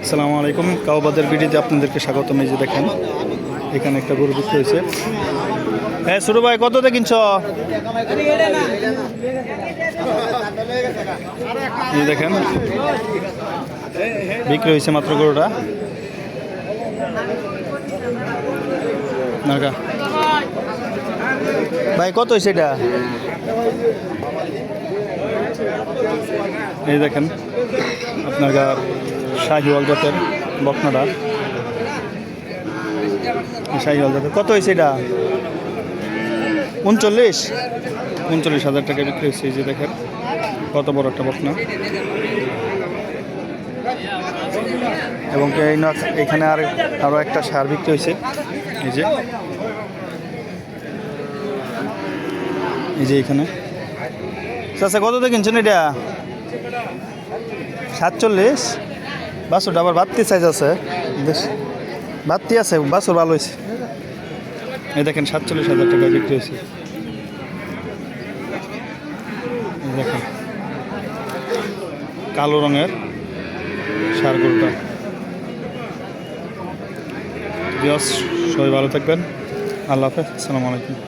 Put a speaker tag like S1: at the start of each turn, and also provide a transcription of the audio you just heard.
S1: আসসালামু আলাইকুম। কাউবাদের ভিডিওতে আপনাদেরকে স্বাগতম। এই যে দেখেন এখানে একটা গরু বিক্রি হয়েছে। হ্যাঁ ছোট ভাই, কততে কিনছ? এই দেখেন বিক্রি হয়েছে মাত্র গরুটা। নাকা ভাই কত হয়েছে এটা? এই দেখেন আপনার শাহিওয়াল জাতের বকনাটা, শাহিওয়াল জাতের। কত হয়েছে এটা? 39,000 টাকা বিক্রি হয়েছে। এই যে দেখেন কত বড় একটা বকনা। এবং এখানে আরও একটা সার বিক্রি হয়েছে। এই যে এখানে আচ্ছা কততে কিনছেন এটা? 47। বাছুরটা আবার বাত্তি সাইজ আছে, বাত্তি আছে, বাছুর ভালো হয়েছে। এই দেখেন 47,000 টাকা বিক্রি হয়েছে। দেখেন কালো রঙের ষাঁড় গরুটা। সবাই ভালো থাকবেন। আল্লাহ হাফেজ। আসসালামু আলাইকুম।